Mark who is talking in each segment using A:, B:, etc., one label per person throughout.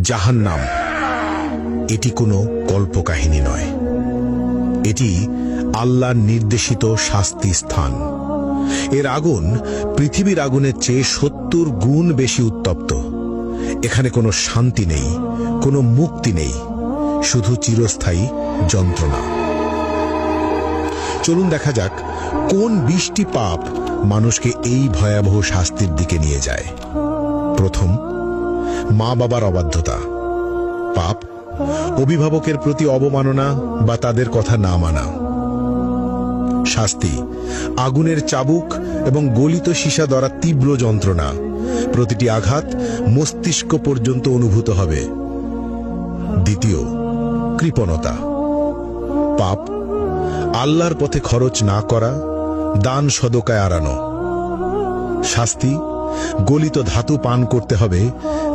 A: জাহান্নাম এটি কোনো কল্পকাহিনী নয়, এটি আল্লাহর নির্দেশিত শাস্তি স্থান। এর আগুন পৃথিবীর আগুনের চেয়ে ৭০ গুণ বেশি উত্তপ্ত। এখানে কোনো শান্তি নেই, কোনো মুক্তি নেই, শুধু চিরস্থায়ী যন্ত্রণা। চলুন দেখা যাক কোন ২০টি পাপ মানুষকে এই ভয়াবহ শাস্তির দিকে নিয়ে যায়। প্রথম, মা বাবার অবাধ্যতা। পাপ অভিভাবকের প্রতি অবমাননা বা তাদের কথা না মানা। শাস্তি আগুনের চাবুক এবং গলিত সীসা দ্বারা তীব্র যন্ত্রণা। প্রতিটি আঘাত মস্তিষ্ক পর্যন্ত অনুভূত হবে। দ্বিতীয়, কৃপণতা। পাপ আল্লাহর পথে খরচ না করা, দান সদকায় এড়ানো। শাস্তি গলিত ধাতু পান করতে হবে,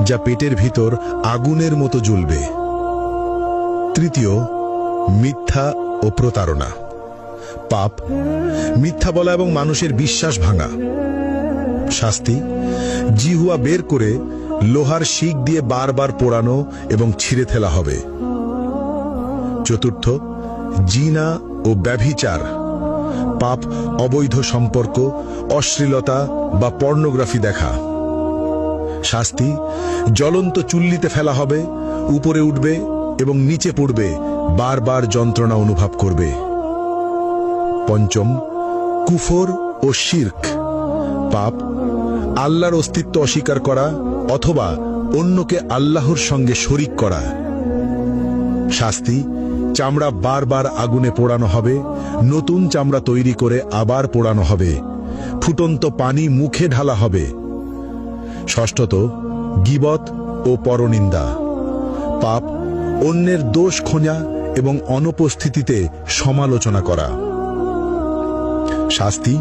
A: যা পেটের ভিতর আগুনের মতো জ্বলবে। তৃতীয়, মিথ্যা ও প্রতারণা। পাপ মিথ্যা বলা এবং মানুষের বিশ্বাস ভাঙা। শাস্তি জিহ্বা বের করে লোহার শিক দিয়ে বারবার পোড়ানো এবং ছিঁড়ে ফেলা হবে। চতুর্থ, জিনা ও ব্যভিচার। পাপ অবৈধ সম্পর্ক, অশ্লীলতা বা পর্নোগ্রাফি দেখা। শাস্তি জ্বলন্ত চুল্লিতে ফেলা হবে, উপরে উঠবে এবং নিচে পড়বে, বারবার যন্ত্রণা অনুভব করবে। পঞ্চম, কুফর ও শিরক। পাপ আল্লাহর অস্তিত্ব অস্বীকার করা অথবা অন্যকে আল্লাহর সঙ্গে শরিক করা। শাস্তি চামড়া বারবার আগুনে পোড়ানো হবে, নতুন চামড়া তৈরি করে আবার পোড়ানো হবে, ফুটন্ত পানি মুখে ঢালা হবে। ষষ্ঠত, গীবত ও পরনিন্দা। পাপ অন্যের দোষ খোঁজা এবং অনুপস্থিতিতে সমালোচনা করা। শাস্তি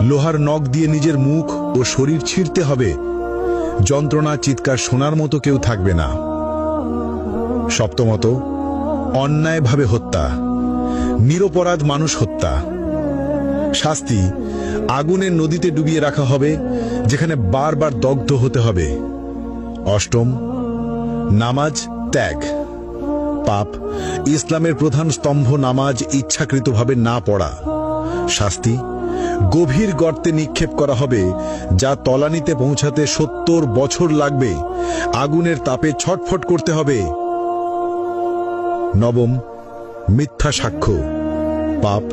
A: লোহার নখ দিয়ে নিজের মুখ ও শরীর ছিঁড়তে হবে, যন্ত্রণা চিৎকার শোনার মতো কেউ থাকবে না। সপ্তমত, অন্যায়ভাবে হত্যা, নিরপরাধ মানুষ হত্যা। শাস্তি আগুনের নদীতে ডুবিয়ে রাখা হবে, যেখানে বারবার দগ্ধ হতে হবে। অষ্টম, নামাজ ত্যাগ। পাপ ইসলামের প্রধান স্তম্ভ নামাজ ইচ্ছাকৃতভাবে না পড়া। শাস্তি গভীর গর্তে নিক্ষেপ করা হবে, যা তলানিতে পৌঁছাতে ৭০ বছর লাগবে, আগুনের তাপে ছটফট করতে হবে। নবম, মিথ্যা সাক্ষ্য। পাপ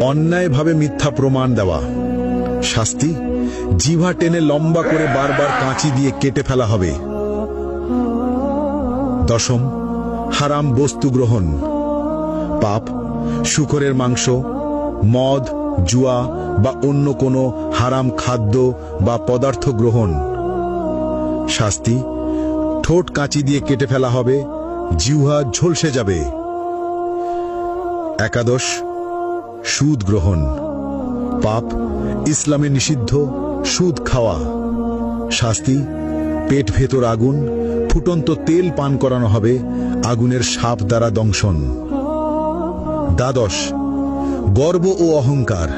A: অন্যায়ভাবে মিথ্যা প্রমাণ দেওয়া। শাস্তি জিহ্বা টেনে লম্বা করে বারবার কাঁচি দিয়ে কেটে ফেলা হবে। দশম, হারাম বস্তু গ্রহণ। পাপ শূকরের মাংস, মদ, জুয়া বা অন্য কোনো হারাম খাদ্য বা পদার্থ গ্রহণ। শাস্তি ঠোঁট কাঁচি দিয়ে কেটে ফেলা হবে, জিহ্বা ঝলসে যাবে। একাদশ, সুদ গ্রহণ। পাপ ইসলামে নিষিদ্ধ সুদ খাওয়া। শাস্তি পেট ভেতর আগুন, ফুটন্ত তেল পান করানো হবে, আগুনের সাপ দ্বারা দংশন। দ্বাদশ, গর্ব ও অহংকার।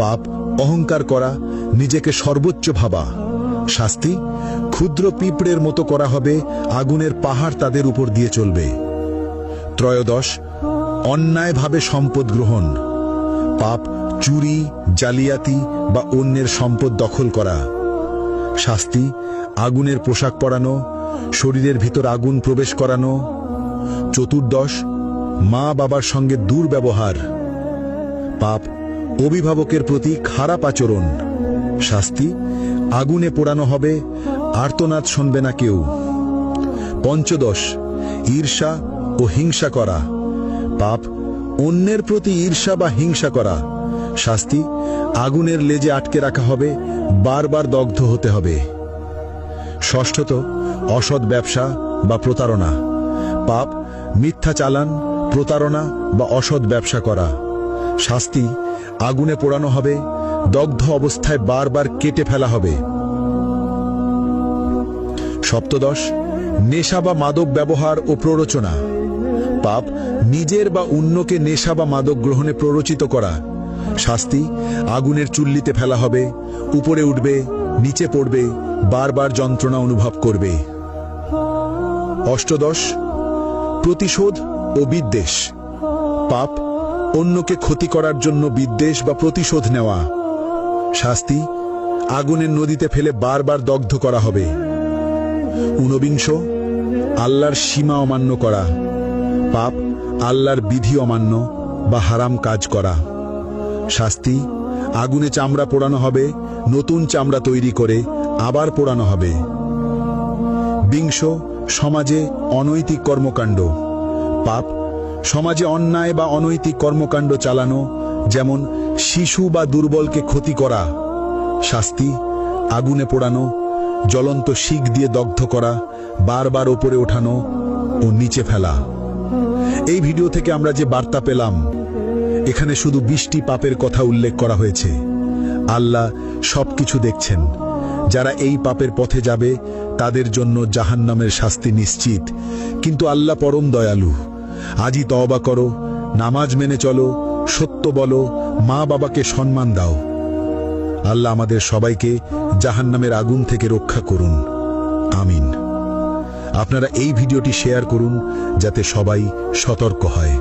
A: পাপ অহংকার করা, নিজেকে সর্বোচ্চ ভাবা। শাস্তি ক্ষুদ্র পিঁপড়ের মতো করা হবে, আগুনের পাহাড় তাদের উপর দিয়ে চলবে। ত্রয়োদশ, অন্যায়ভাবে সম্পদ গ্রহণ। পাপ চুরি, জালিয়াতি বা অন্যের সম্পদ দখল করা। শাস্তি আগুনের পোশাক পরানো, শরীরের ভিতর আগুন প্রবেশ করানো। চতুর্দশ, মা বাবার সঙ্গে দুর্ব্যবহার। পাপ অভিভাবকের প্রতি খারাপ আচরণ। শাস্তি আগুনে পোড়ানো হবে, আর্তনাদ শুনবে না কেউ। পঞ্চদশ, ঈর্ষা ও হিংসা করা। পাপ অন্যের প্রতি ঈর্ষা বা হিংসা করা। শাস্তি আগুনের লেজে আটকে রাখা হবে, বারবার দগ্ধ হতে হবে। ষষ্ঠত, অসৎ ব্যবসা বা প্রতারণা। পাপ মিথ্যা চালান, প্রতারণা বা অসৎ ব্যবসা করা। শাস্তি আগুনে পোড়ানো হবে, দগ্ধ অবস্থায় বারবার কেটে ফেলা হবে। সপ্তদশ, নেশা বা মাদক ব্যবহার ও প্ররোচনা। পাপ নিজের বা অন্যকে নেশা বা মাদক গ্রহণে প্ররোচিত করা। শাস্তি আগুনের চুল্লিতে ফেলা হবে, উপরে উঠবে, নিচে পড়বে, বারবার যন্ত্রণা অনুভব করবে। অষ্টদশ প্রতিশোধ ও বিদ্বেষ। পাপ অন্যকে ক্ষতি করার জন্য বিদ্বেষ বা প্রতিশোধ নেওয়া। শাস্তি আগুনের নদীতে ফেলে বারবার দগ্ধ করা হবে। ঊনবিংশ আল্লাহর সীমা অমান্য করা। পাপ আল্লাহর বিধি অমান্য বা হারাম কাজ করা। শাস্তি আগুনে চামড়া পোড়ানো হবে, নতুন চামড়া তৈরি করে আবার পোড়ানো হবে। বিংশ সমাজে অনৈতিক কর্মকাণ্ড। পাপ সমাজে অন্যায় বা অনৈতিক কর্মকাণ্ড চালানো, যেমন শিশু বা দুর্বলকে ক্ষতি করা। শাস্তি আগুনে পোড়ানো, জ্বলন্ত শিক দিয়ে দগ্ধ করা, বারবার ওপরে ওঠানো ও নিচে ফেলা। এই ভিডিও থেকে আমরা যে বার্তা পেলাম, এখানে শুধু 20টি পাপের কথা উল্লেখ করা হয়েছে। আল্লাহ সবকিছু দেখছেন। যারা এই পাপের পথে যাবে তাদের জন্য জাহান্নামের শাস্তি নিশ্চিত, কিন্তু আল্লাহ পরম দয়ালু। আজই তওবা করো, নামাজ মেনে চলো, সত্য বলো, মা বাবাকে সম্মান দাও। আল্লাহ আমাদের সবাইকে জাহান্নামের আগুন থেকে রক্ষা করুন, আমিন। আপনারা এই ভিডিওটি শেয়ার করুন যাতে সবাই সতর্ক হয়।